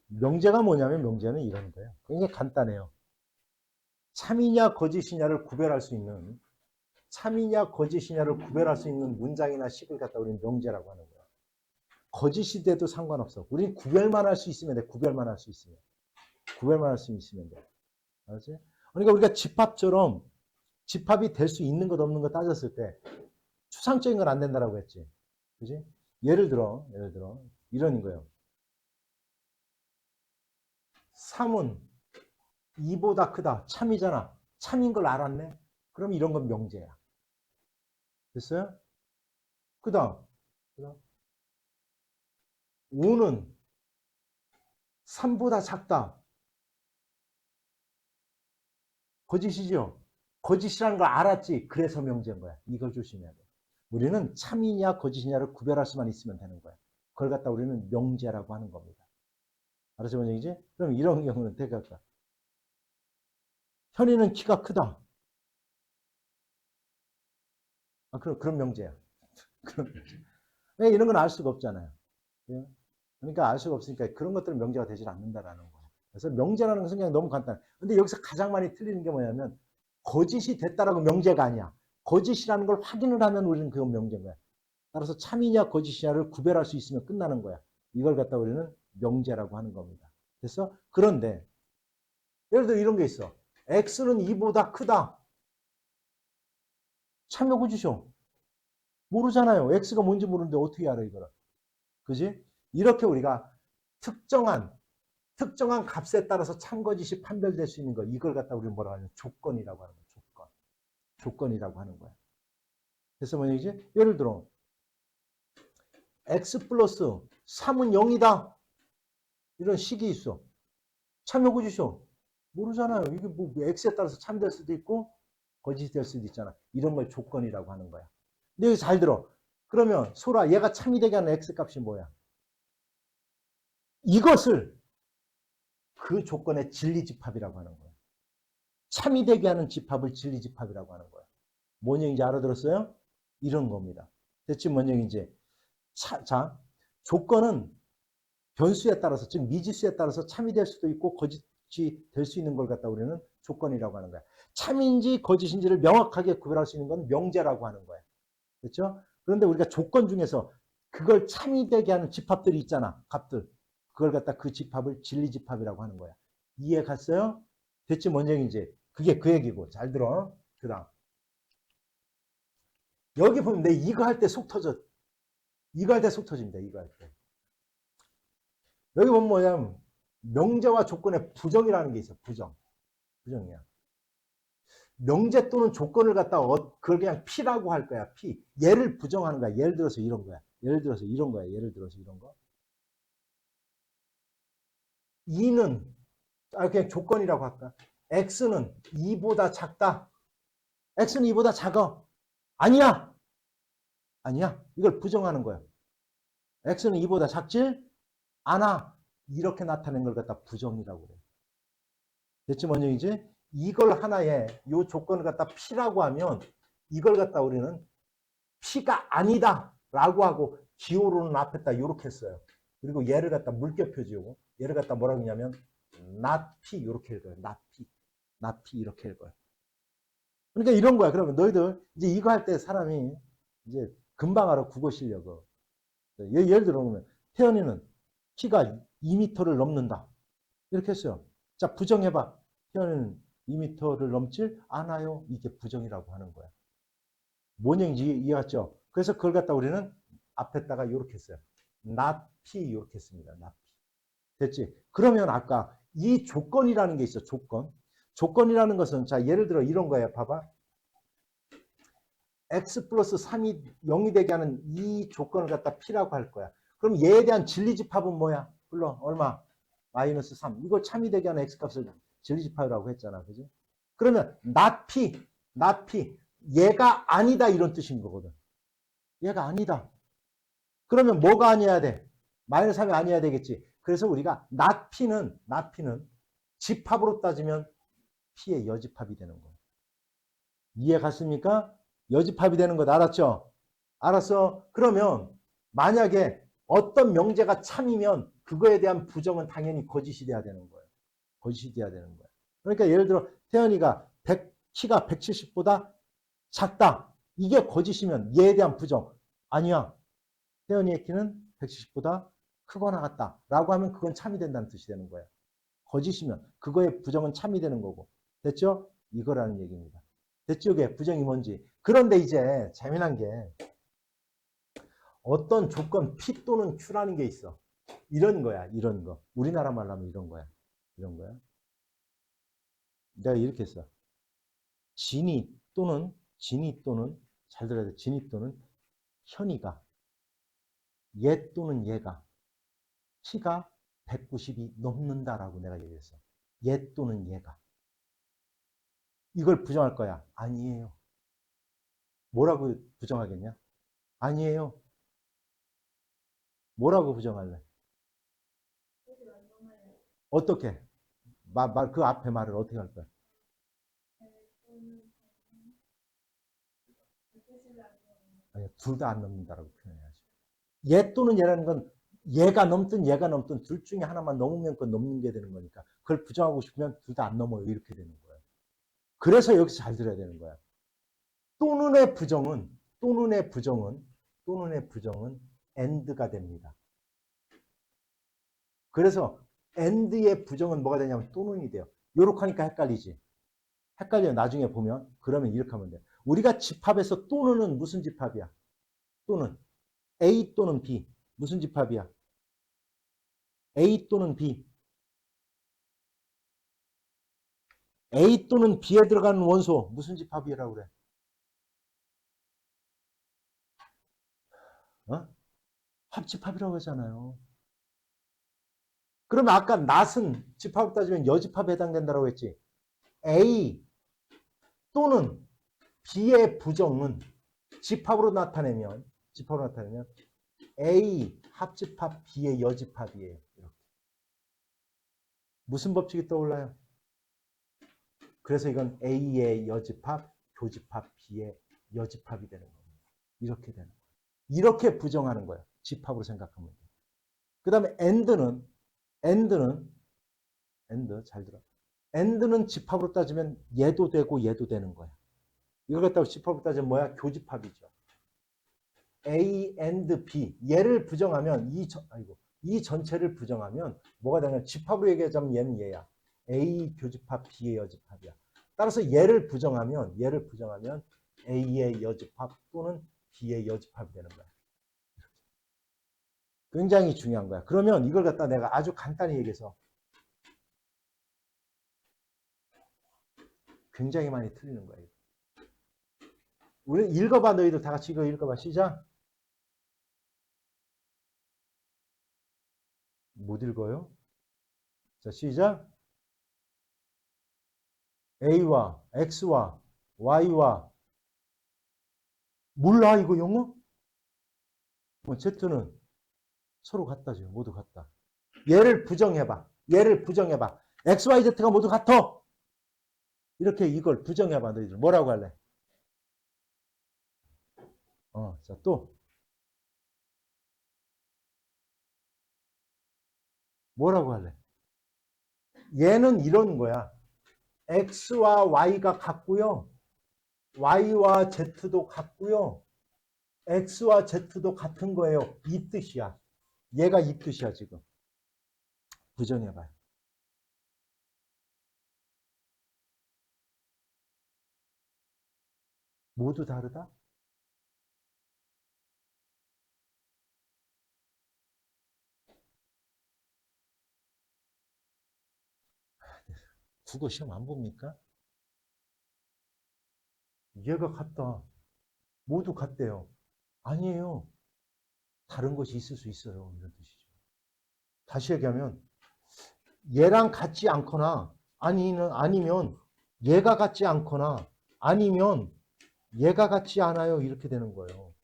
명제가 뭐냐면 명제는 이런 거예요. 굉장히 간단해요. 참이냐 거짓이냐를 구별할 수 있는 참이냐 거짓이냐를 구별할 수 있는 문장이나 식을 갖다 우리는 명제라고 하는 거예요. 거짓이 돼도 상관없어. 우리는 구별만 할 수 있으면 돼. 구별만 할 수 있으면. 구별만 할 수 있으면 돼. 알았지? 그러니까 우리가 집합처럼 집합이 될 수 있는 것 없는 것 따졌을 때 추상적인 건 안 된다라고 했지. 그지? 예를 들어 이런 거예요. 3은 2보다 크다. 참이잖아. 참인 걸 알았네. 그럼 이런 건 명제야. 됐어요? 그 다음 5는 3보다 작다. 거짓이죠. 거짓이라는 걸 알았지. 그래서 명제인 거야. 이걸 조심해야 돼. 우리는 참이냐 거짓이냐를 구별할 수만 있으면 되는 거야. 그걸 갖다 우리는 명제라고 하는 겁니다. 알았죠, 뭔 얘기지? 그럼 이런 경우는 대각각. 현이는 키가 크다. 그런 명제야. 왜 이런 건 알 수가 없잖아요. 그러니까 알 수가 없으니까 그런 것들은 명제가 되질 않는다라는 거야. 그래서 명제라는 것은 그냥 너무 간단해. 근데 여기서 가장 많이 틀리는 게 뭐냐면 거짓이 됐다라고 명제가 아니야. 거짓이라는 걸 확인을 하면 우리는 그건 명제인 거야. 따라서 참이냐 거짓이냐를 구별할 수 있으면 끝나는 거야. 이걸 갖다 우리는 명제라고 하는 겁니다. 됐어? 그런데 예를 들어 이런 게 있어. X는 2보다 크다. 참여 거짓이요. 모르잖아요. X가 뭔지 모르는데 어떻게 알아 이거를. 그지? 이렇게 우리가 특정한 값에 따라서 참거짓이 판별될 수 있는 거, 이걸 갖다 우리 뭐라고 하냐면 조건이라고 하는 거야. 조건이라고 하는 거야. 그래서 뭐냐 이제 예를 들어 x 플러스 3은 0이다. 이런 식이 있어. 참여거짓이요. 모르잖아요. 이게 뭐 x에 따라서 참될 수도 있고 거짓이 될 수도 있잖아. 이런 걸 조건이라고 하는 거야. 근데 여기 잘 들어. 그러면 소라 얘가 참이 되게 하는 x 값이 뭐야? 이것을 그 조건의 진리집합이라고 하는 거야. 참이 되게 하는 집합을 진리집합이라고 하는 거야. 뭔 얘기인지 알아들었어요? 이런 겁니다. 대체 뭔 얘기인지. 자, 조건은 변수에 따라서, 즉 미지수에 따라서 참이 될 수도 있고 거짓이 될 수 있는 걸 갖다 우리는 조건이라고 하는 거야. 참인지 거짓인지를 명확하게 구별할 수 있는 건 명제라고 하는 거야. 그렇죠? 그런데 우리가 조건 중에서 그걸 참이 되게 하는 집합들이 있잖아. 값들. 그걸 갖다 그 집합을 진리집합이라고 하는 거야. 이해 갔어요? 대체 뭔 얘기인지. 그게 그 얘기고. 잘 들어. 그 다음. 여기 보면 내 이거 할 때 속 터져. 이거 할 때 속 터집니다. 이거 할 때. 여기 보면 뭐냐면 명제와 조건의 부정이라는 게 있어. 부정이야. 명제 또는 조건을 갖다가 그걸 그냥 P라고 할 거야. P. 얘를 부정하는 거야. 예를 들어서 이런 거야. 예를 들어서 이런 거야. 예를 들어서 이런 거. 2는 그냥 조건이라고 할까? X는 2보다 작다. X는 2보다 작아. 아니야. 아니야. 이걸 부정하는 거야. X는 2보다 작지 않아. 이렇게 나타낸 걸 갖다 부정이라고 그래. 대체 뭔 얘기지? 이걸 하나의 이 조건을 갖다 P라고 하면 이걸 갖다 우리는 P가 아니다 라고 하고 기호로는 앞에다 이렇게 했어요. 그리고 얘를 갖다 물결표 지우고 얘를 갖다 뭐라고 했냐면 not P 이렇게 읽어요. not P 이렇게 읽어요. 그러니까 이런 거야. 그러면 너희들 이제 이거 할 때 사람이 이제 금방 알아. 국어 실력을. 예를 들어 보면 태연이는 키가 2m를 넘는다. 이렇게 했어요. 자, 부정해봐. 태연이는 2m를 넘질 않아요. 이게 부정이라고 하는 거야. 뭔 얘기인지 이해했죠? 그래서 그걸 갖다 우리는 앞에다가 이렇게 했어요. not P 이렇게 했습니다. not P. 됐지? 그러면 아까 이 조건이라는 게 있어. 조건이라는 것은 자 예를 들어 이런 거예요. 봐봐. x 플러스 3이 0이 되게 하는 이 조건을 갖다 P라고 할 거야. 그럼 얘에 대한 진리집합은 뭐야? 불러. 얼마? 마이너스 3. 이걸 참이 되게 하는 x값을 진리집합이라고 했잖아. 그지? 그러면 not P. 얘가 아니다 이런 뜻인 거거든. 얘가 아니다. 그러면 뭐가 아니어야 돼? 마이너스 3이 아니어야 되겠지. 그래서 우리가 not P는 집합으로 따지면 P의 여집합이 되는 거예요. 이해 갔습니까? 여집합이 되는 것 알았죠? 알았어. 그러면 만약에 어떤 명제가 참이면 그거에 대한 부정은 당연히 거짓이 돼야 되는 거예요. 거짓이 돼야 되는 거예요. 그러니까 예를 들어 태연이가 키가 170보다 작다. 이게 거짓이면 얘에 대한 부정. 아니야. 태연이의 키는 170보다 크거나 같다. 라고 하면 그건 참이 된다는 뜻이 되는 거예요. 거짓이면 그거의 부정은 참이 되는 거고. 됐죠? 이거라는 얘기입니다. 됐죠? 이게 부정이 뭔지. 그런데 이제 재미난 게 어떤 조건 P 또는 Q라는 게 있어. 이런 거야. 이런 거. 우리나라 말로 하면 이런 거야. 이런 거야. 내가 이렇게 했어. 진이 또는 잘 들어야 돼. 진이 또는 현이가 얘 또는 얘가 키가 190이 넘는다라고 내가 얘기했어. 얘 또는 얘가. 이걸 부정할 거야. 아니에요. 뭐라고 부정하겠냐? 아니에요. 뭐라고 부정할래? 어떻게? 그 앞에 말을 어떻게 할 거야? 아니, 둘 다 안 넘는다라고 표현해야지. 얘 또는 얘라는 건 얘가 넘든 얘가 넘든 둘 중에 하나만 넘으면 그건 넘는 게 되는 거니까 그걸 부정하고 싶으면 둘 다 안 넘어요. 이렇게 되는 거예요. 그래서 여기서 잘 들어야 되는 거야. 또는의 부정은 and가 됩니다. 그래서 and의 부정은 뭐가 되냐면 또는이 돼요. 요렇게 하니까 헷갈리지. 헷갈려 나중에 보면. 그러면 이렇게 하면 돼. 우리가 집합에서 또는은 무슨 집합이야? 또는 A 또는 B 무슨 집합이야? A 또는 B. A 또는 B에 들어가는 원소 무슨 집합이라고 그래? 어? 합집합이라고 하잖아요. 그러면 아까 낫은 집합으로 따지면 여집합에 해당된다고 했지. A 또는 B의 부정은 집합으로 나타내면 A 합집합 B의 여집합이에요. 이렇게. 무슨 법칙이 떠올라요? 그래서 이건 A의 여집합, 교집합 B의 여집합이 되는 겁니다. 이렇게 되는 거예요. 이렇게 부정하는 거예요. 집합으로 생각하면 돼요. 그 다음에 and는 잘 들어. and는 집합으로 따지면 얘도 되고 얘도 되는 거야. 이걸 갖다가 집합으로 따지면 뭐야? 교집합이죠. A and B 얘를 부정하면 이 전체를 부정하면 뭐가 되냐면 집합으로 얘기하자면 얘는 얘야. A 교집합 B의 여집합이야. 따라서 얘를 부정하면 A의 여집합 또는 B의 여집합이 되는 거야. 굉장히 중요한 거야. 그러면 이걸 갖다 내가 아주 간단히 얘기해서 굉장히 많이 틀리는 거예요. 우리 읽어봐. 너희들 다 같이 이거 읽어봐. 시작. 못 읽어요? 자, 시작. A와 X와 Y와 몰라 이거 영어? Z는 서로 같다죠. 모두 같다. 얘를 부정해봐. X, Y, Z가 모두 같아. 이렇게 이걸 부정해봐. 너희들 뭐라고 할래? 자, 또 뭐라고 할래? 얘는 이런 거야. X와 Y가 같고요. Y와 Z도 같고요. X와 Z도 같은 거예요. 이 뜻이야. 얘가 이 뜻이야 지금. 부정해봐요. 모두 다르다? 국어 시험 안 봅니까? 얘가 같다. 모두 같대요. 아니에요. 다른 것이 있을 수 있어요. 이런 뜻이죠. 다시 얘기하면 얘랑 같지 않거나 아니면 얘가 같지 않거나 아니면 얘가 같지 않아요. 이렇게 되는 거예요.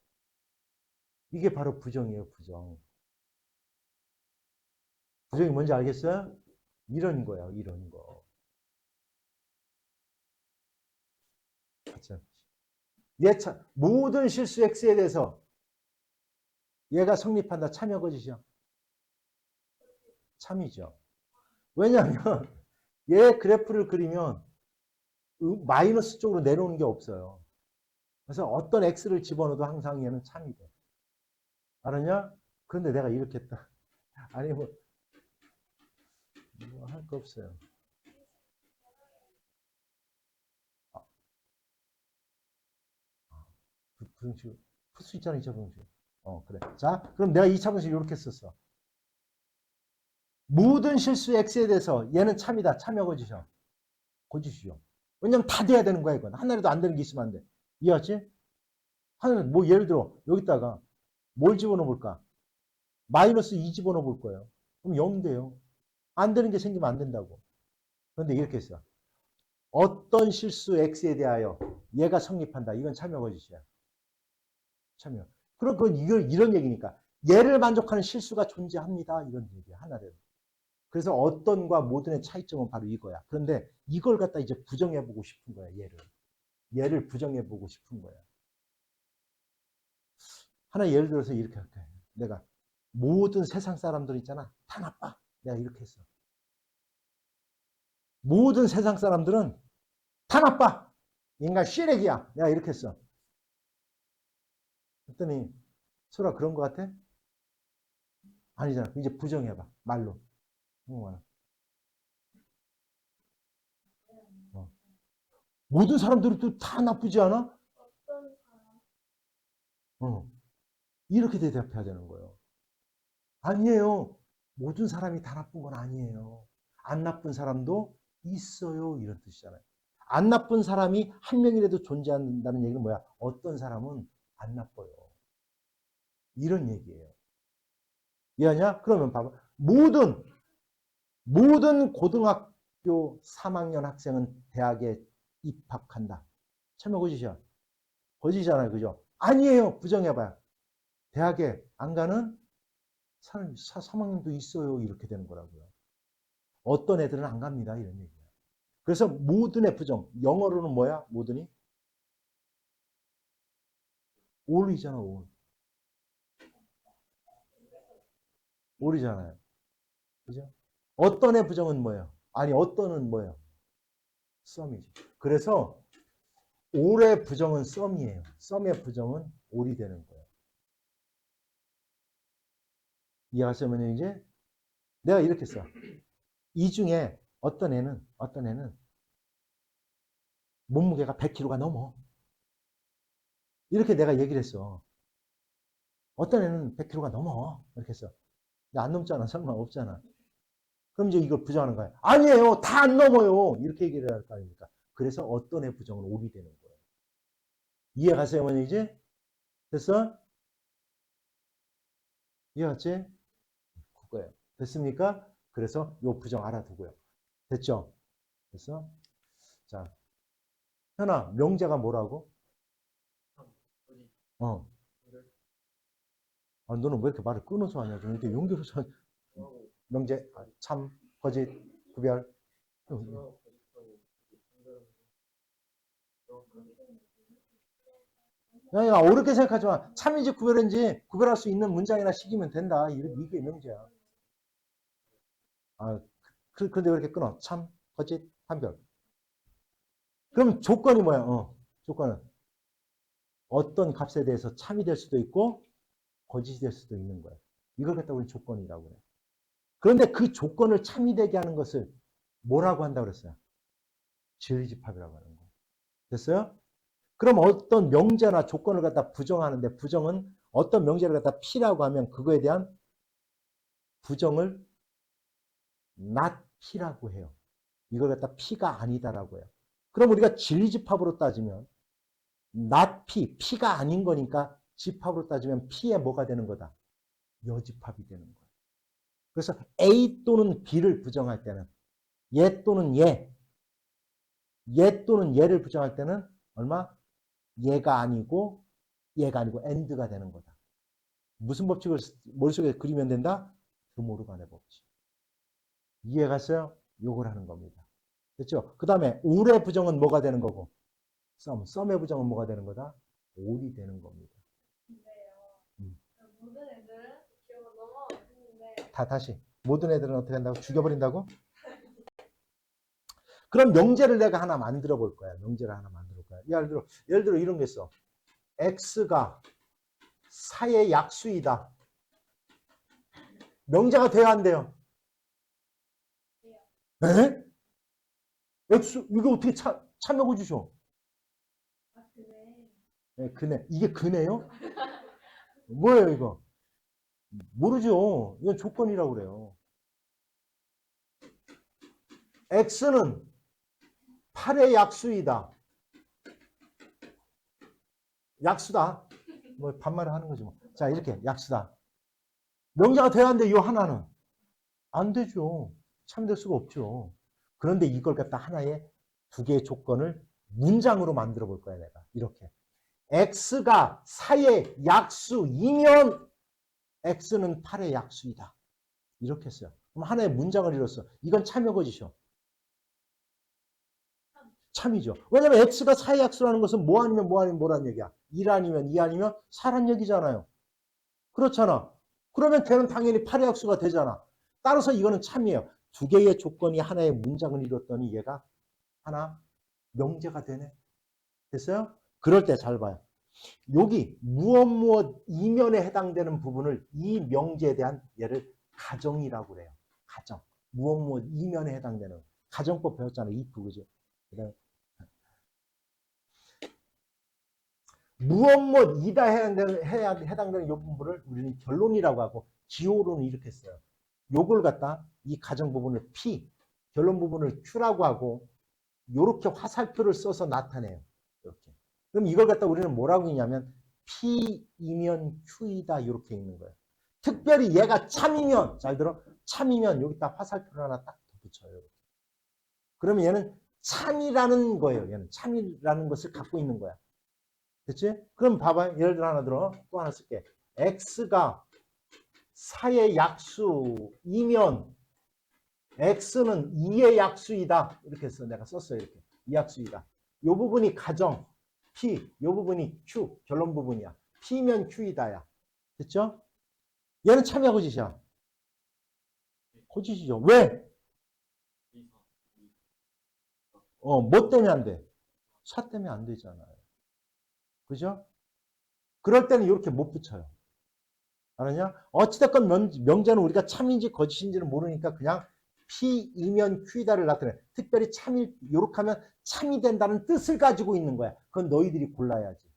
이게 바로 부정이에요. 부정. 부정이 뭔지 알겠어요? 이런 거예요. 이런 거. 예차 모든 실수 X에 대해서 얘가 성립한다. 참여 거짓이야. 참이죠. 왜냐하면 얘 그래프를 그리면 마이너스 쪽으로 내려오는 게 없어요. 그래서 어떤 x를 집어넣어도 항상 얘는 참이 돼. 알았냐? 그런데 내가 이렇게 했다. 아니 뭐 할 거 없어요. 부등식 풀 수 있잖아 2차 부등식. 그래. 자, 그럼 내가 2차 부등식 이렇게 썼어. 모든 실수 x에 대해서 얘는 참이다. 참여 거짓이야. 거짓이죠. 왜냐면 다 돼야 되는 거야 이건. 하나라도 안 되는 게 있으면 안 돼. 이해하지? 하나는 뭐 예를 들어 여기다가 뭘 집어넣어 볼까? 마이너스 2 집어넣어 볼 거예요. 그럼 0 돼요. 안 되는 게 생기면 안 된다고. 그런데 이렇게 했어. 어떤 실수 x에 대하여 얘가 성립한다. 이건 참여 거짓이야. 참여. 그럼 그건 이런 얘기니까. 얘를 만족하는 실수가 존재합니다. 이런 얘기야. 하나를. 그래서 어떤과 모든의 차이점은 바로 이거야. 그런데 이걸 갖다 이제 부정해보고 싶은 거야. 얘를 부정해보고 싶은 거야. 하나 예를 들어서 이렇게 할게. 내가 모든 세상 사람들 있잖아. 다 나빠. 내가 이렇게 했어. 모든 세상 사람들은 다 나빠. 인간 쓰레기야. 내가 이렇게 했어. 그랬더니 소라 그런 거 같아? 아니잖아. 이제 부정해봐. 말로. 모든 사람들이 또 다 나쁘지 않아? 어. 이렇게 대답해야 되는 거예요. 아니에요. 모든 사람이 다 나쁜 건 아니에요. 안 나쁜 사람도 있어요. 이런 뜻이잖아요. 안 나쁜 사람이 한 명이라도 존재한다는 얘기는 뭐야? 어떤 사람은 안 나빠요. 이런 얘기예요. 이해하냐? 그러면 봐봐. 모든 고등학교 3학년 학생은 대학에 입학한다. 참여 거짓이야. 거짓이잖아요. 그죠? 아니에요. 부정해봐요. 대학에 안 가는 사람, 3학년도 있어요. 이렇게 되는 거라고요. 어떤 애들은 안 갑니다. 이런 얘기야. 그래서 모든의 부정. 영어로는 뭐야? 모든이? all이잖아. all이잖아요. 그죠? 어떤 애 부정은 뭐예요? 아니, 어떤은 뭐예요? 썸이죠. 그래서 all의 부정은 썸이에요. 썸의 부정은 all이 되는 거예요. 이해하시면 이제 내가 이렇게 써. 이 중에 어떤 애는 몸무게가 100kg가 넘어. 이렇게 내가 얘기를 했어. 어떤 애는 100kg가 넘어. 이렇게 했어. 안 넘잖아. 설마 없잖아. 그럼 이제 이걸 부정하는 거야. 아니에요. 다 안 넘어요. 이렇게 얘기를 할 거 아닙니까? 그래서 어떤 애 부정은 옳이 되는 거예요. 이해가세요, 어머니 이제? 됐어? 이해갔지? 그거예요. 됐습니까? 그래서 요 부정 알아두고요. 됐죠? 됐어? 자, 현아, 명제가 뭐라고? 어. 아, 너는 왜 이렇게 말을 끊어서 하냐? 좀 이렇게 연결해서. 명제, 참, 거짓, 구별. 야, 어렵게 생각하지 마. 참인지 구별인지 구별할 수 있는 문장이나 식이면 된다. 이게 명제야. 아, 그런데 왜 이렇게 끊어? 참, 거짓, 판별. 그럼 조건이 뭐야? 조건은 어떤 값에 대해서 참이 될 수도 있고 거짓이 될 수도 있는 거야. 이걸 갖다 우리 조건이라고 그래. 그런데 그 조건을 참이 되게 하는 것을 뭐라고 한다고 그랬어요? 진리집합이라고 하는 거예요. 됐어요? 그럼 어떤 명제나 조건을 갖다 부정하는데 부정은 어떤 명제를 갖다 P라고 하면 그거에 대한 부정을 not P라고 해요. 이걸 갖다 P가 아니다라고 해요. 그럼 우리가 진리집합으로 따지면 not P, P가 아닌 거니까 집합으로 따지면 P의 뭐가 되는 거다? 여집합이 되는 거예요. 그래서 A 또는 B를 부정할 때는 얘 또는 얘 또는 얘를 부정할 때는 얼마? 얘가 아니고 and가 되는 거다. 무슨 법칙을 머릿속에 그리면 된다? 드모르간의 법칙. 이해갔어요? 요걸 하는 겁니다. 됐죠? 그 다음에 올의 부정은 뭐가 되는 거고? 썸의 부정은 뭐가 되는 거다? 올이 되는 겁니다. 모든 애들은 기억을 넘어갔는데 다시. 모든 애들은 어떻게 한다고? 죽여버린다고? 그럼 명제를 내가 하나 만들어 볼 거야. 명제를 하나 만들어 볼 거야. 예를 들어 이런 게 있어. x가 4의 약수이다. 명제가 돼야 안 돼요? 에? x 이거 어떻게 참여해 주셔? 네, 그네. 이게 그네요? 뭐예요 이거? 모르죠. 이건 조건이라고 그래요. x는 8의 약수이다. 약수다. 뭐 반말을 하는 거지 뭐. 자 이렇게 약수다. 명제가 돼야 하는데 이 하나는 안 되죠. 참될 수가 없죠. 그런데 이걸 갖다 하나의 두 개의 조건을 문장으로 만들어 볼 거야 내가. 이렇게. x가 4의 약수이면 x는 8의 약수이다. 이렇게 했어요. 그럼 하나의 문장을 이뤘어. 이건 참여 거짓이요. 참이죠. 왜냐면 x가 4의 약수라는 것은 뭐 아니면 뭐 아니면 뭐란 얘기야. 1 아니면 2 아니면 4란 얘기잖아요. 그렇잖아. 그러면 걔는 당연히 8의 약수가 되잖아. 따라서 이거는 참이에요. 두 개의 조건이 하나의 문장을 이뤘더니 얘가 하나 명제가 되네. 됐어요? 그럴 때 잘 봐요. 여기 무엇 이면에 해당되는 부분을 이 명제에 대한 얘를 가정이라고 그래요. 가정. 무엇 이면에 해당되는 가정법 배웠잖아요. if 그죠? 그다음에 무엇 이다 해당되는 이 부분을 우리는 결론이라고 하고 기호로는 이렇게 써요. 요걸 갖다 이 가정 부분을 P, 결론 부분을 Q라고 하고 요렇게 화살표를 써서 나타내요. 이렇게. 그럼 이걸 갖다 우리는 뭐라고 했냐면 P이면 Q이다 이렇게 있는 거예요. 특별히 얘가 참이면 잘 들어 참이면 여기다 화살표를 하나 딱 붙여요. 그러면 얘는 참이라는 거예요. 얘는 참이라는 것을 갖고 있는 거야. 됐지? 그럼 봐봐요. 예를 들어 하나 들어. 또 하나 쓸게. x가 4의 약수이면 x는 2의 약수이다. 이렇게 해서 내가 썼어요. 이렇게. 2약수이다. 이 부분이 가정 P, 이 부분이 Q, 결론 부분이야. P면 Q이다야. 됐죠? 얘는 참이야, 거짓이야? 거짓이죠. 왜? 뭐 때문에 안 돼? 사 때문에 안 되잖아요. 그죠? 그럴 때는 이렇게 못 붙여요. 알았냐? 어찌됐건 명제는 우리가 참인지 거짓인지는 모르니까 그냥 P이면 Q이다를 나타내. 특별히 참일, 요렇게 하면 참이 된다는 뜻을 가지고 있는 거야. 그건 너희들이 골라야지.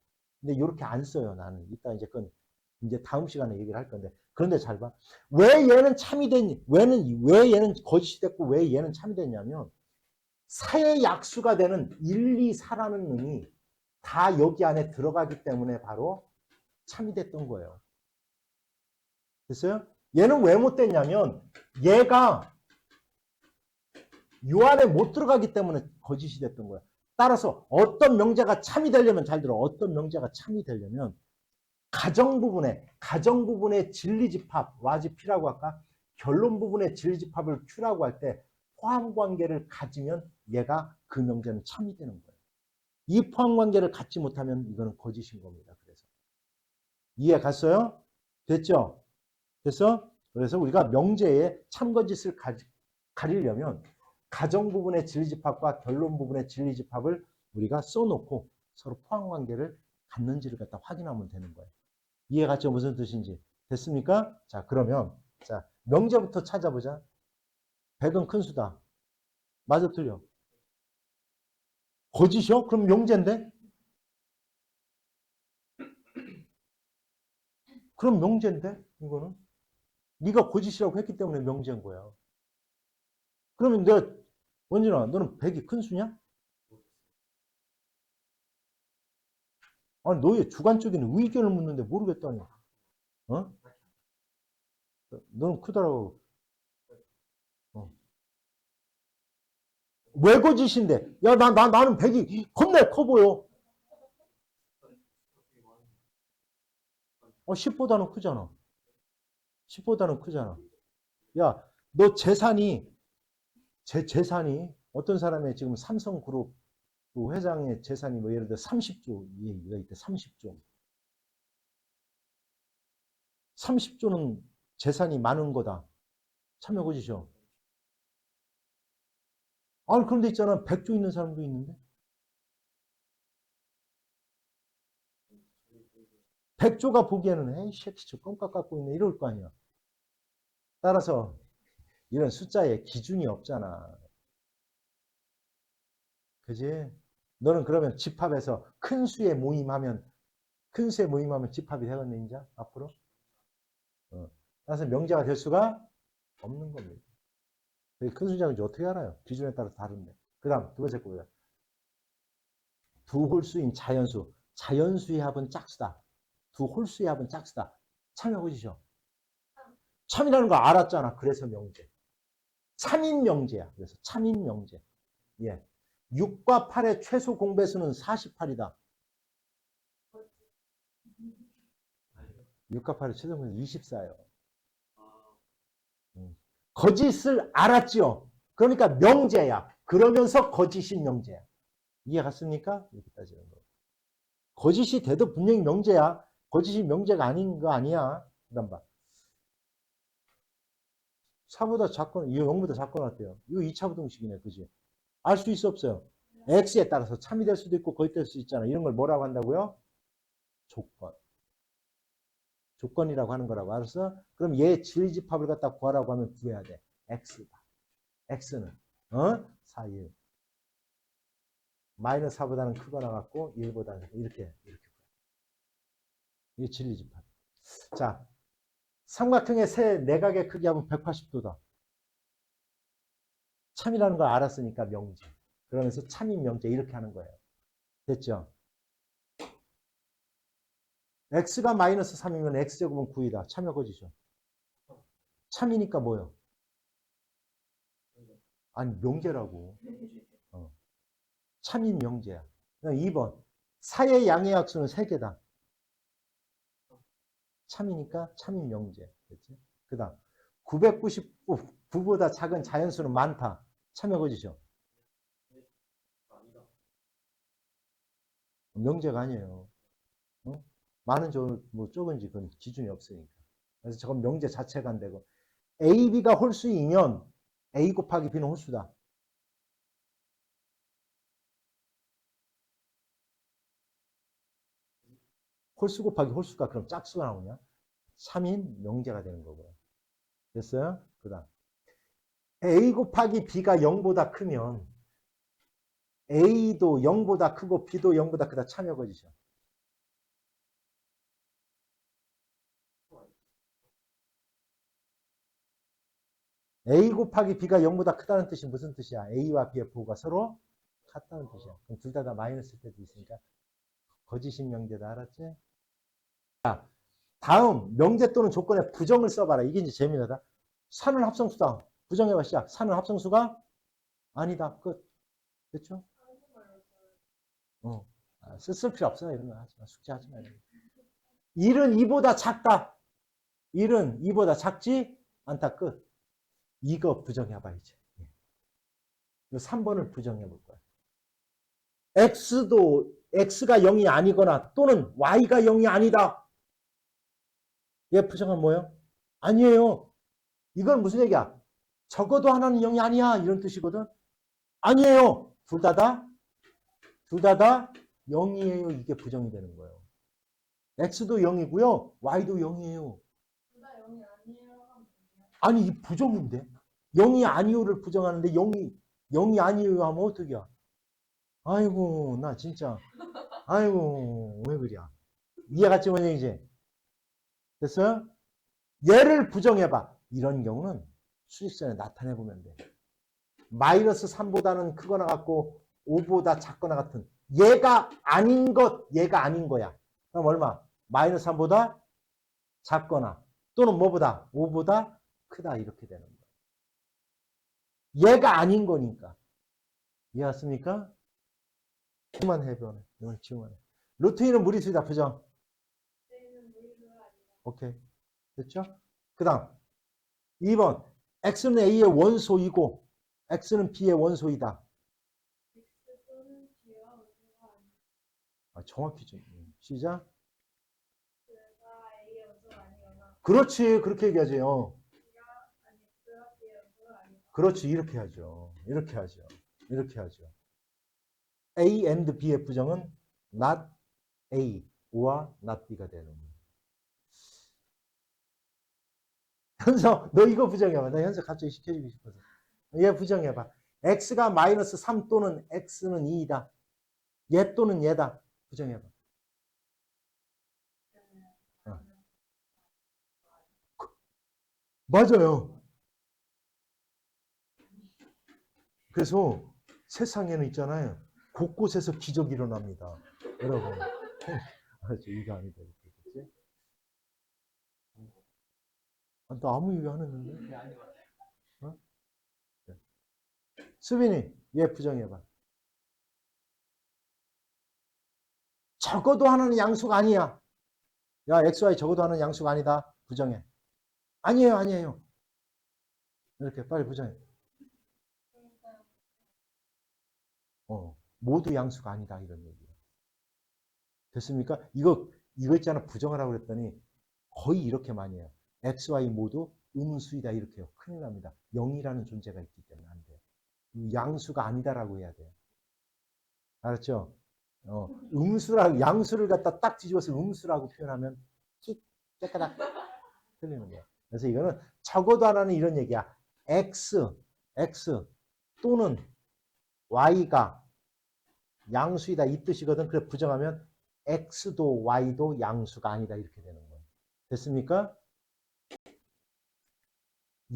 근데 요렇게 안 써요, 나는. 이따 이제 그건 이제 다음 시간에 얘기를 할 건데. 그런데 잘 봐. 왜 얘는 참이 됐니? 왜 얘는 거짓이 됐고 왜 얘는 참이 됐냐면 사의 약수가 되는 1, 2, 4라는 놈이 다 여기 안에 들어가기 때문에 바로 참이 됐던 거예요. 됐어요? 얘는 왜 못 됐냐면 얘가 요 안에 못 들어가기 때문에 거짓이 됐던 거야. 따라서 어떤 명제가 참이 되려면 잘 들어. 어떤 명제가 참이 되려면 가정 부분의 진리집합 P라고 할까? 결론 부분의 진리집합을 Q라고 할 때 포함 관계를 가지면 얘가 그 명제는 참이 되는 거예요. 이 포함 관계를 갖지 못하면 이거는 거짓인 겁니다. 그래서 이해 갔어요? 됐죠? 됐어? 그래서 우리가 명제에 참거짓을 가리려면 가정 부분의 진리집합과 결론 부분의 진리집합을 우리가 써놓고 서로 포함관계를 갖는지를 갖다 확인하면 되는 거예요. 이해갔죠? 무슨 뜻인지. 됐습니까? 자, 그러면 자 명제부터 찾아보자. 100은 큰 수다. 맞아, 틀려? 거짓이요? 그럼 명제인데? 그럼 명제인데? 이거는? 네가 거짓이라고 했기 때문에 명제인 거야. 그러면 내가 원진아, 너는 100이 큰 수냐? 아니, 너의 주관적인 의견을 묻는데 모르겠다니. 어? 너는 크더라고. 어. 왜 거짓인데? 야, 나는 100이 겁나 커 보여. 10보다는 크잖아. 10보다는 크잖아. 야, 너 재산이 어떤 사람의 지금 삼성그룹 그 회장의 재산이 뭐 예를 들어 30조 얘기가 있대. 30조. 30조는 재산이 많은 거다. 참여 거짓이요. 아니, 그런데 있잖아. 100조 있는 사람도 있는데. 100조가 보기에는, 에이, 새끼, 저 껌깍 갖고 있네. 이럴 거 아니야. 따라서, 이런 숫자에 기준이 없잖아. 그지? 너는 그러면 집합에서 큰 수에 모임하면 집합이 되겠네, 이제? 앞으로? 따라서 명제가 될 수가 없는 겁니다. 큰 숫자인지 어떻게 알아요? 기준에 따라서 다른데. 그 다음, 두 번째 거예요. 두 홀수인 자연수. 자연수의 합은 짝수다. 두 홀수의 합은 짝수다. 참여해보시죠. 참이라는 거 알았잖아. 그래서 명제. 참인 명제야. 그래서 참인 명제. 예. 6과 8의 최소 공배수는 48이다. 6과 8의 최소 공배수 24예요. 거짓을 알았지요. 그러니까 명제야. 그러면서 거짓인 명제야. 이해 갔습니까? 이렇게 따지는 거. 거짓이 돼도 분명히 명제야. 거짓이 명제가 아닌 거 아니야. 그다음 봐. 4보다 작거나, 이거 0보다 작거나 어때요? 이거 2차 부등식이네. 그지? 알 수 있어 없어요? x에 따라서 참이 될 수도 있고 거짓 될 수도 있잖아. 이런 걸 뭐라고 한다고요? 조건. 조건이라고 하는 거라고. 알았어? 그럼 얘 진리집합을 갖다 구하라고 하면 구해야 돼. x다. x는 4, 1. 마이너스 4보다는 크거나 같고 1보다는 이렇게. 이게 진리집합. 자, 삼각형의 세 내각의 크기 하면 180도다. 참이라는 걸 알았으니까 명제. 그러면서 참인 명제 이렇게 하는 거예요. 됐죠? x가 마이너스 3이면 x제곱은 9이다. 참여 거지죠. 참이니까 뭐요? 아니, 명제라고. 참인 명제야. 2번. 사의 양의 약수는 3개다. 참이니까 참인 명제. 됐지? 그 다음. 999보다 작은 자연수는 많다. 참여 거지죠. 명제가 아니에요. 많은 뭐 적은지 그건 기준이 없으니까. 그래서 저건 명제 자체가 안 되고. A, B가 홀수이면 A 곱하기 B는 홀수다. 홀수 곱하기 홀수가 그럼 짝수가 나오냐? 3인 명제가 되는 거고요. 됐어요? 그 다음. A 곱하기 B가 0보다 크면 A도 0보다 크고 B도 0보다 크다. 참여 거지죠. A 곱하기 B가 0보다 크다는 뜻이 무슨 뜻이야? A와 B의 부호가 서로 같다는 뜻이야. 그럼 둘 다 마이너스일 때도 있으니까 거짓인 명제다. 알았지? 자, 다음 명제 또는 조건에 부정을 써봐라. 이게 이제 재미나다. 산은 합성수다. 부정해봐. 시작. 산은 합성수가 아니다. 끝. 됐죠? 쓸 필요 없어요. 이런 거 하지 마. 숙제하지 마. 1은 2보다 작다. 1은 2보다 작지 않다. 끝. 이거 부정해봐 이제. 이 3번을 부정해 볼 거야. x가 0이 아니거나 또는 y가 0이 아니다. 얘 부정은 뭐예요? 아니에요. 이건 무슨 얘기야? 적어도 하나는 0이 아니야. 이런 뜻이거든. 아니에요. 둘 다 0이에요. 이게 부정이 되는 거예요. x도 0이고요. y도 0이에요. 둘 다 0이 아니에요. 아니, 이 부정인데. 0이 아니오를 부정하는데 0이 아니에요 하면 어떡이야? 아이고, 나 진짜. 아이고, 왜 그래? 이해갔지, 뭔 얘기지? 됐어요? 얘를 부정해봐. 이런 경우는 수직선에 나타내보면 돼. 마이너스 3보다는 크거나 같고 5보다 작거나 같은 얘가 아닌 얘가 아닌 거야. 그럼 얼마? 마이너스 3보다 작거나 또는 뭐보다? 5보다 크다 이렇게 되는 거야. 얘가 아닌 거니까. 이해했습니까? 그만 해변해. 이걸 지원해. 루트 2는 무리수이다. 부정. 오케이. 됐죠? 그 다음 2번 x는 a의 원소이고 x는 b의 원소이다. 정확히 좀 시작. 그렇지. 그렇게 얘기하죠. 그렇지. 이렇게 하죠. 이렇게 하죠. 이렇게 하죠. A and B의 부정은 not A와 not B가 되는 거예요. 현서, 너 이거 부정해봐. 나 현서 갑자기 시켜주고 싶어서. 얘 부정해봐. X가 마이너스 3 또는 X는 2이다. 얘 또는 얘다. 부정해봐. 어. 맞아요. 그래서 세상에는 있잖아요. 곳곳에서 기적이 일어납니다. 여러분. 이거 아니다. 그치? 나 아무 얘기 안 했는데. 어? 수빈이, 얘 부정해봐. 적어도 하나는 양수가 아니야. 야, XY 적어도 하나는 양수가 아니다. 부정해. 아니에요, 아니에요. 이렇게 빨리 부정해. 모두 양수가 아니다. 이런 얘기야. 됐습니까? 이거 있잖아. 부정하라고 그랬더니 거의 이렇게 많이 해요. XY 모두 음수이다. 이렇게 해요. 큰일 납니다. 0이라는 존재가 있기 때문에 안 돼요. 양수가 아니다라고 해야 돼요. 알았죠? 양수를 갖다 딱 뒤집어서 음수라고 표현하면 킥, 깨까닥 틀리는 거야. 그래서 이거는 적어도 하나는 이런 얘기야. X 또는 Y가 양수이다 이 뜻이거든. 그래 부정하면 X도 Y도 양수가 아니다 이렇게 되는 거예요. 됐습니까?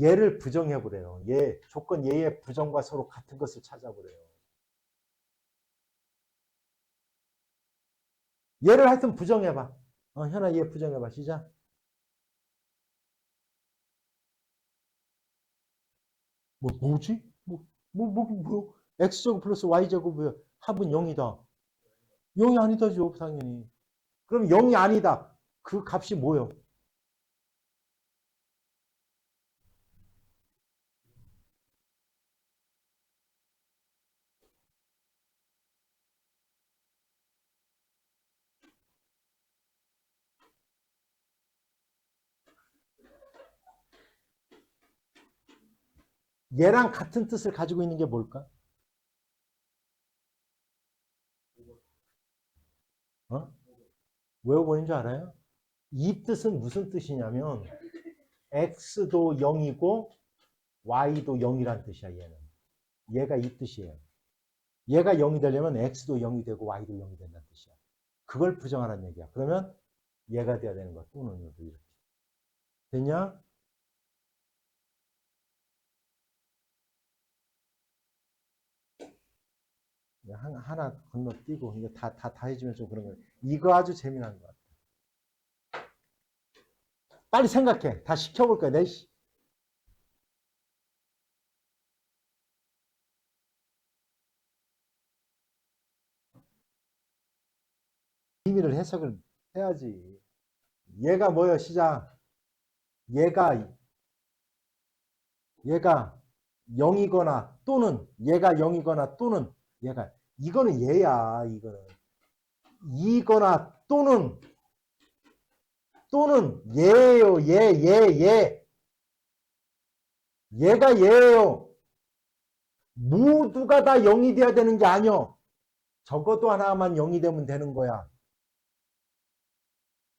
얘를 부정해보래요. 조건 얘의 부정과 서로 같은 것을 찾아보래요. 얘를 하여튼 부정해봐. 현아 얘 부정해봐. 시작. 뭐지? X제곱 플러스 Y제곱의 합은 0이다. 0이 아니다죠, 당연히. 그럼 0이 아니다. 그 값이 뭐예요? 얘랑 같은 뜻을 가지고 있는 게 뭘까? 왜 5번인 줄 알아요? 이 뜻은 무슨 뜻이냐면 x도 0이고 y도 0이란 뜻이야. 얘가 이 뜻이에요. 얘가 0이 되려면 x도 0이 되고 y도 0이 된다는 뜻이야. 그걸 부정하라는 얘기야. 그러면 얘가 돼야 되는 거야. 또는 이렇게. 됐냐? 하나 건너뛰고 이거 다 해주면 좀 그런 거야. 이거 아주 재미난 것 같아. 빨리 생각해. 다 시켜볼 거야. 의미를 해석을 해야지. 얘가 뭐예요? 시작. 얘가 0이거나 또는 얘가 0이거나 또는 얘가 이거는 얘야. 이거는 이거나 또는 얘예요. 얘가 얘예요. 모두가 다 0이 돼야 되는 게 아니요. 적어도 하나만 0이 되면 되는 거야.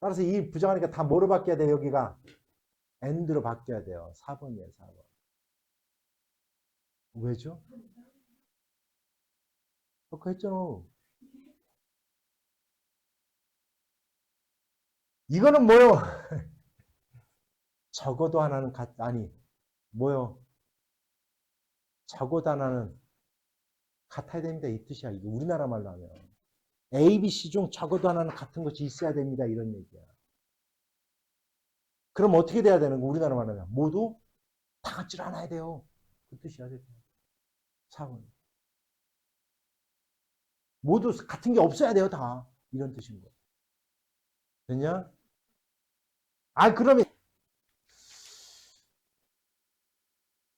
따라서 이 부정하니까 다 뭐로 바뀌어야 돼? 여기가 AND로 바뀌어야 돼요. 4번이에요. 4번. 왜죠? 아까 했잖아. 이거는 뭐요? 적어도 하나는 아니 뭐요? 적어도 하나는 같아야 됩니다. 이 뜻이야. 이게 우리나라 말로 하면. A, B, C 중 적어도 하나는 같은 것이 있어야 됩니다. 이런 얘기야. 그럼 어떻게 돼야 되는 거? 우리나라 말로 하면. 모두 다 같질 않아야 돼요. 그 뜻이야. 4번. 모두 같은 게 없어야 돼요. 다. 이런 뜻인 거야. 됐냐? 그러면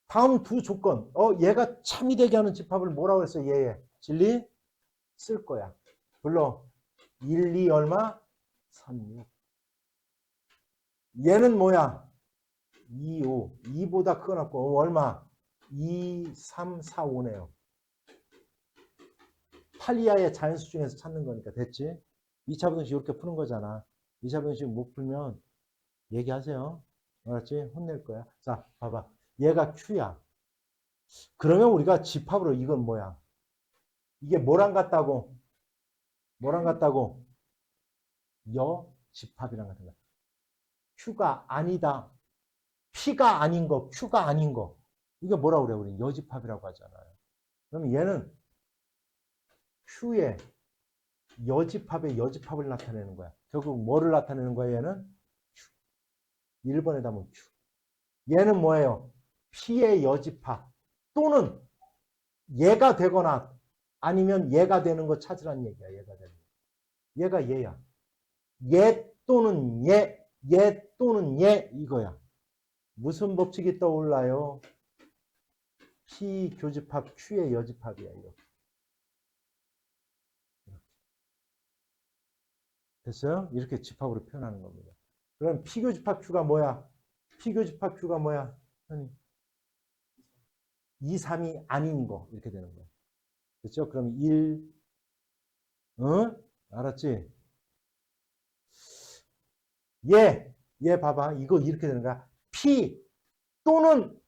다음 두 조건. 얘가 참이 되게 하는 집합을 뭐라고 했어? 얘. 진리? 쓸 거야. 불러. 1, 2 얼마? 3, 6. 얘는 뭐야? 2, 5. 2보다 크거나 얼마? 2, 3, 4, 5네요. 8 이하의 자연수 중에서 찾는 거니까 됐지? 2차 분식 이렇게 푸는 거잖아. 2차 분식 못 풀면 얘기하세요. 알았지? 혼낼 거야. 자, 봐봐. 얘가 Q야. 그러면 우리가 집합으로 이건 뭐야? 이게 뭐랑 같다고? 뭐랑 같다고? 여집합이랑 같은 거야. Q가 아니다. P가 아닌 거, Q가 아닌 거. 이게 뭐라고 그래? 우리 여집합이라고 하잖아요. 그러면 얘는 Q의 여집합의 여집합을 나타내는 거야. 결국 뭐를 나타내는 거야, 얘는? Q. 1번에다 보면 Q. 얘는 뭐예요? P의 여집합 또는 얘가 되거나 아니면 얘가 되는 거 찾으란 얘기야. 얘가 되는 거. 얘가 얘야. 얘 또는 얘, 얘 또는 얘 이거야. 무슨 법칙이 떠올라요? P 교집합 Q의 여집합이야. 이거. 됐어요? 이렇게 집합으로 표현하는 겁니다. 그럼 P 교집합 Q가 뭐야? P 교집합 Q가 뭐야? 2, 3이 아닌 거 이렇게 되는 거야. 그렇죠? 그럼 1, 응? 알았지? 얘 봐봐. 이거 이렇게 되는 거야. P 또는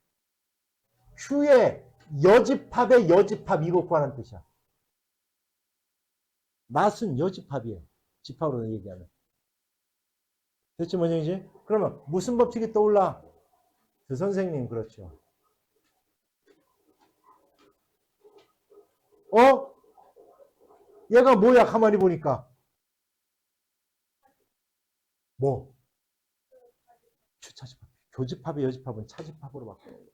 Q의 여집합의 여집합 이거 구하는 뜻이야. 낫은 여집합이에요. 집합으로 얘기하면. 됐지, 뭔 얘기지? 그러면 무슨 법칙이 떠올라? 그 선생님, 그렇죠. 어? 얘가 뭐야, 가만히 보니까. 뭐? 차집합. 교집합의 여집합은 차집합으로 바뀌는 거야.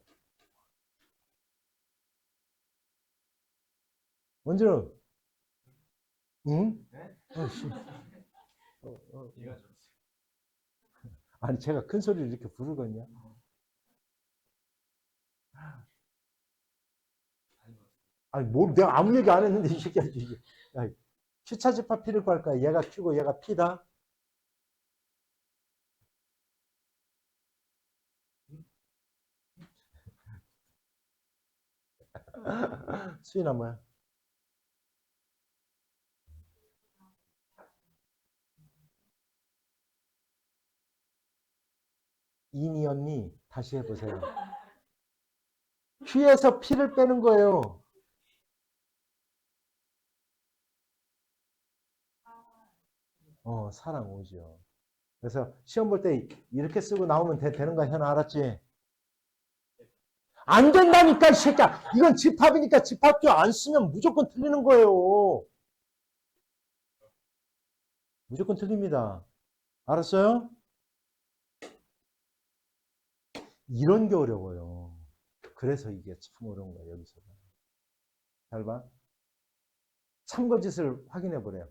먼저는, 응? 어, 씨. 아니, 제가 큰 소리를 이렇게 부르거든요. 아니, 뭘, 내가 아무 얘기 안 했는데, 이 새끼야. 야, Q차집합 P를 구할까? 얘가 Q고 얘가 P다? 수인아, 뭐야? 이니 언니, 다시 해보세요. Q에서 P를 빼는 거예요. 사랑 오죠. 그래서 시험 볼 때 이렇게 쓰고 나오면 되는 거야, 현아, 알았지? 안 된다니까, 이 새끼야. 이건 집합이니까 집합조 안 쓰면 무조건 틀리는 거예요. 무조건 틀립니다. 알았어요? 이런 게 어려워요. 그래서 이게 참 어려운 거예요, 여기서. 잘 봐. 참고짓을 확인해 보래요.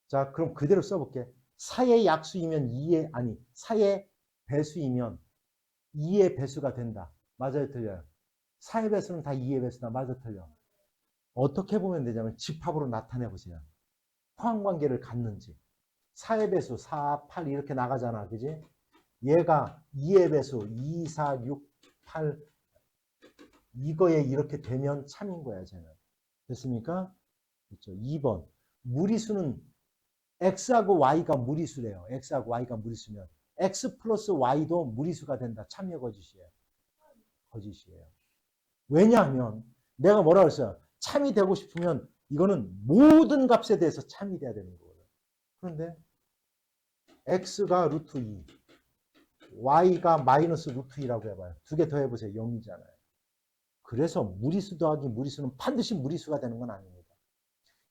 자, 그럼 그대로 써볼게. 4의 약수이면 2의, 아니, 4의 배수이면 2의 배수가 된다. 맞아요, 틀려요? 4의 배수는 다 2의 배수다. 맞아, 틀려? 어떻게 보면 되냐면 집합으로 나타내 보세요. 포함관계를 갖는지. 4의 배수, 4, 8 이렇게 나가잖아. 그지? 얘가 2의 배수, 2, 4, 6, 8 이거에 이렇게 되면 참인 거야, 쟤는. 됐습니까? 그렇죠. 2번. 무리수는 x하고 y가 무리수래요. x하고 y가 무리수면 x 플러스 y도 무리수가 된다. 참여 거짓이에요. 거짓이에요. 왜냐하면 내가 뭐라 그랬어요? 참이 되고 싶으면 이거는 모든 값에 대해서 참이 돼야 되는 거예요. 그런데 x가 루트 2, y가 마이너스 루트 2라고 해봐요. 두 개 더 해보세요. 0이잖아요. 그래서 무리수 더하기 무리수는 반드시 무리수가 되는 건 아닙니다.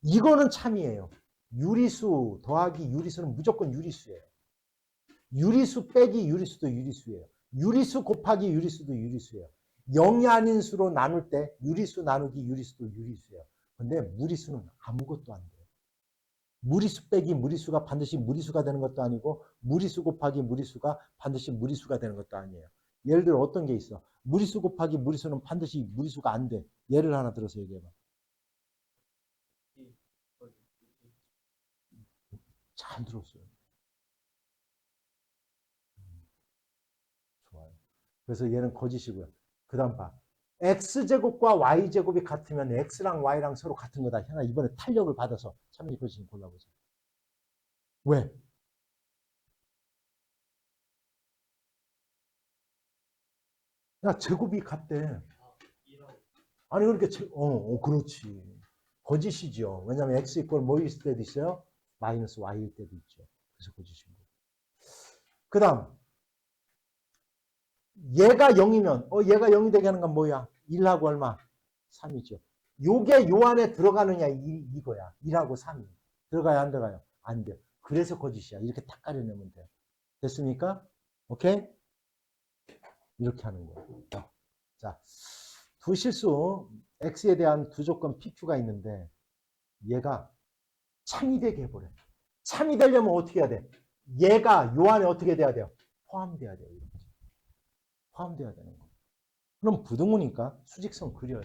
이거는 참이에요. 유리수 더하기 유리수는 무조건 유리수예요. 유리수 빼기 유리수도 유리수예요. 유리수 곱하기 유리수도 유리수예요. 0이 아닌 수로 나눌 때 유리수 나누기 유리수도 유리수예요. 근데 무리수는 아무것도 안 돼요. 무리수 빼기 무리수가 반드시 무리수가 되는 것도 아니고 무리수 곱하기 무리수가 반드시 무리수가 되는 것도 아니에요. 예를 들어 어떤 게 있어? 무리수 곱하기 무리수는 반드시 무리수가 안 돼. 예를 하나 들어서 얘기해봐. 잘 들었어요. 좋아요. 그래서 얘는 거짓이고요. 그 다음 봐. x제곱과 y제곱이 같으면 x랑 y랑 서로 같은 거다. 현아 이번에 탄력을 받아서 참여 버진 골라보자. 왜? 야, 제곱이 같대. 아니, 그러니까, 그렇지. 거짓이죠. 왜냐면 x 이퀄 뭐 있을 때도 있어요? 마이너스 y일 때도 있죠. 그래서 거짓인 거예요. 그 다음, 얘가 0이면, 얘가 0이 되게 하는 건 뭐야? 1하고 얼마? 3이죠. 요게 요 안에 들어가느냐, 이거야. 1하고 3이. 들어가요, 안 들어가요? 안 돼요. 그래서 거짓이야. 이렇게 탁 가려내면 돼요. 됐습니까? 오케이? 이렇게 하는 거예요. 자, 두 실수, x에 대한 두 조건 PQ가 있는데, 얘가 참이 되게 해버려. 참이 되려면 어떻게 해야 돼? 얘가 요 안에 어떻게 돼야 돼요? 포함돼야 돼요. 이렇게. 포함돼야 되는 거. 그럼 부등호니까 수직선 그려요.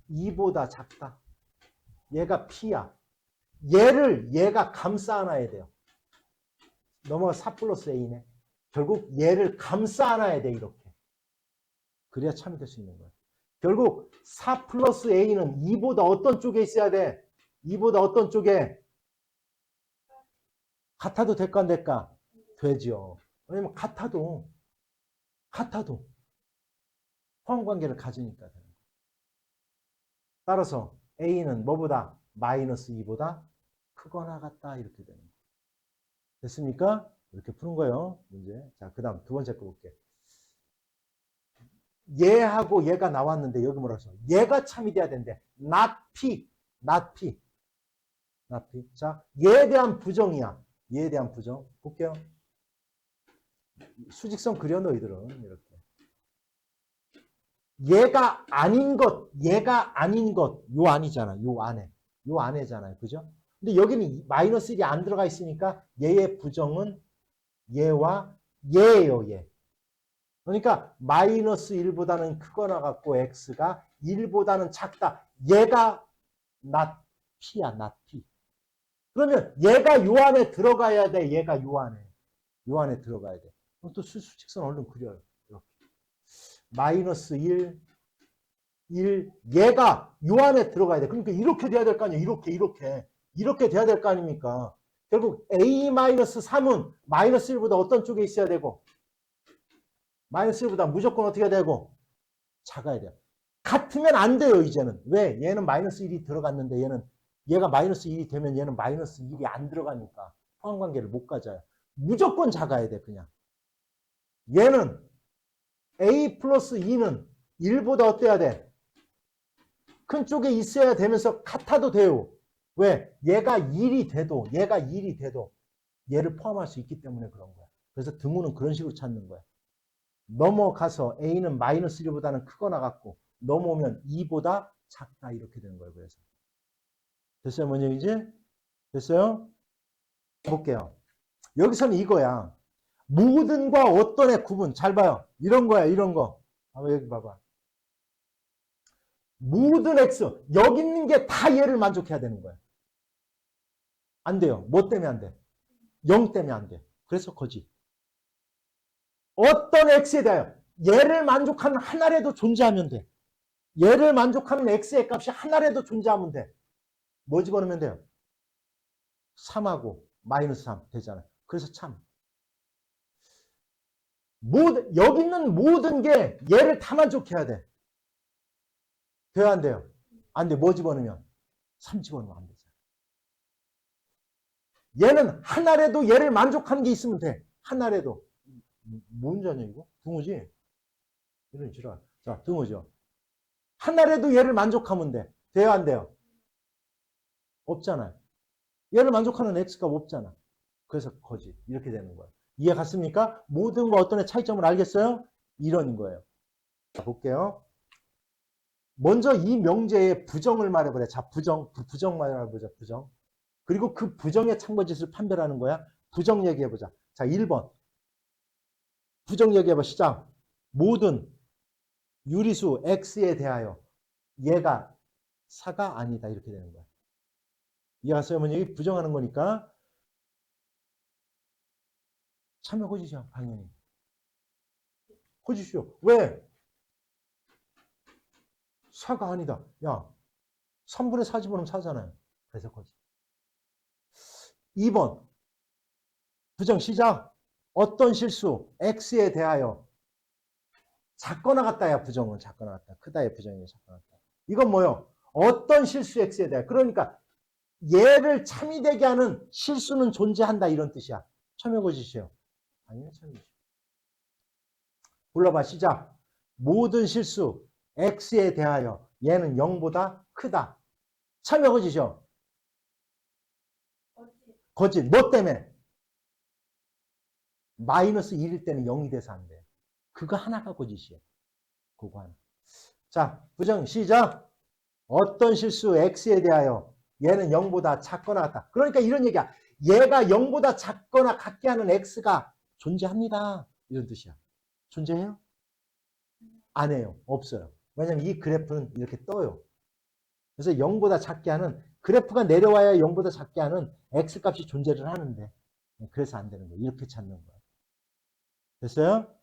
2보다 작다. 얘가 P야. 얘를 얘가 감싸 안아야 돼요. 넘어가 4 플러스 A네. 결국 얘를 감싸 안아야 돼. 이렇게. 그래야 참이 될 수 있는 거야. 결국 4 플러스 A는 2보다 어떤 쪽에 있어야 돼? 2보다 어떤 쪽에? 같아도 될까 안 될까? 되죠. 왜냐면 같아도 포함관계를 가지니까. 따라서 A는 뭐보다? 마이너스 2보다 크거나 같다. 이렇게 되는 거예요. 됐습니까? 이렇게 푸는 거예요. 문제. 자, 그 다음 두 번째 거 볼게. 얘하고 얘가 나왔는데 여기 뭐라고 써? 얘가 참이 돼야 되는데 not P. not P. not P. 자, 얘에 대한 부정이야. 얘에 대한 부정. 볼게요. 수직선 그려 너희들은 이렇게. 얘가 아닌 것, 얘가 아닌 것, 요 안이잖아. 요 안에. 요 안에잖아요. 그죠? 근데 여기는 마이너스 1이 안 들어가 있으니까 얘의 부정은 얘와 얘예요. 얘. 그러니까 마이너스 1보다는 크거나 같고 x가 1보다는 작다. 얘가 not p야. not p. 그러면 얘가 요 안에 들어가야 돼. 얘가 요 안에. 요 안에 들어가야 돼. 그럼 또 수직선 얼른 그려요. 이렇게. 마이너스 1, 1, 얘가 요 안에 들어가야 돼. 그러니까 이렇게 돼야 될 거 아니에요. 이렇게 돼야 될 거 아닙니까? 결국 A-3은 마이너스 1보다 어떤 쪽에 있어야 되고, 마이너스 1보다 무조건 어떻게 되고, 작아야 돼요. 같으면 안 돼요, 이제는. 왜? 얘는 마이너스 1이 들어갔는데 얘가 마이너스 1이 되면 얘는 마이너스 1이 안 들어가니까 포함관계를 못 가져요. 무조건 작아야 돼, 그냥. 얘는 A 플러스 2는 1보다 어때야 돼? 큰 쪽에 있어야 되면서 같아도 돼요. 왜? 얘가 1이 돼도 얘를 포함할 수 있기 때문에 그런 거야. 그래서 등호는 그런 식으로 찾는 거야. 넘어가서 A는 마이너스 1보다는 크거나 같고 넘어오면 2보다 작다 이렇게 되는 거예요. 그래서 됐어요? 뭔 얘기지? 됐어요? 볼게요. 여기서는 이거야. 모든과 어떤의 구분. 잘 봐요. 이런 거야. 이런 거. 여기 봐봐. 모든 X. 여기 있는 게 다 얘를 만족해야 되는 거야. 안 돼요. 뭐 때문에 안 돼? 0 때문에 안 돼. 그래서 거짓. 어떤 X에 대하여 얘를 만족하는 하나라도 존재하면 돼. 얘를 만족하는 X의 값이 하나라도 존재하면 돼. 뭐 집어넣으면 돼요? 3하고 마이너스 3 되잖아요. 그래서 참. 여기 있는 모든 게 얘를 다 만족해야 돼. 돼요, 안 돼요? 안 돼. 뭐 집어넣으면? 3 집어넣으면 안 되잖아. 얘는 하나라도 얘를 만족하는 게 있으면 돼. 하나라도. 뭔 자냐 이거? 등호지? 이런 지랄. 자, 등호죠. 하나라도 얘를 만족하면 돼. 돼요, 안 돼요? 없잖아요. 얘를 만족하는 x가 없잖아. 그래서 거짓. 이렇게 되는 거예요. 이해 갔습니까? 모든과 어떤의 차이점을 알겠어요? 이런 거예요. 자, 볼게요. 먼저 이 명제의 부정을 말해보자. 자, 부정 말해보자. 부정. 그리고 그 부정의 참거짓을 판별하는 거야. 부정 얘기해보자. 자, 1번. 부정 얘기해봐. 시작. 모든 유리수 x에 대하여 얘가 4가 아니다. 이렇게 되는 거야. 이해갔어요? 어머니? 부정하는 거니까 참여 거짓이야. 당연히. 거짓이요. 왜? 4가 아니다. 야, 3분의 4 집어넣으면 4잖아요. 그래서 거짓. 2번. 부정 시작. 어떤 실수 x에 대하여 작거나 같다야 부정은 작거나 같다. 크다의 부정이 작거나 같다. 이건 뭐요? 어떤 실수 x에 대하여. 그러니까 얘를 참이되게 하는 실수는 존재한다 이런 뜻이야. 참여고지시요. 아니요, 참여고지. 불러봐 시작. 모든 실수 x에 대하여 얘는 0보다 크다. 참여고지시요. 거짓. 뭐 때문에? 마이너스 1일 때는 0이 돼서 안 돼. 그거 하나가 거짓이에요. 그거 하나. 자, 부정 시작. 어떤 실수 x에 대하여 얘는 0보다 작거나 같다. 그러니까 이런 얘기야. 얘가 0보다 작거나 같게 하는 x가 존재합니다. 이런 뜻이야. 존재해요? 안 해요. 없어요. 왜냐면 이 그래프는 이렇게 떠요. 그래서 0보다 작게 하는 그래프가 내려와야 0보다 작게 하는 x 값이 존재를 하는데 그래서 안 되는 거예요. 이렇게 찾는 거예요. 됐어요?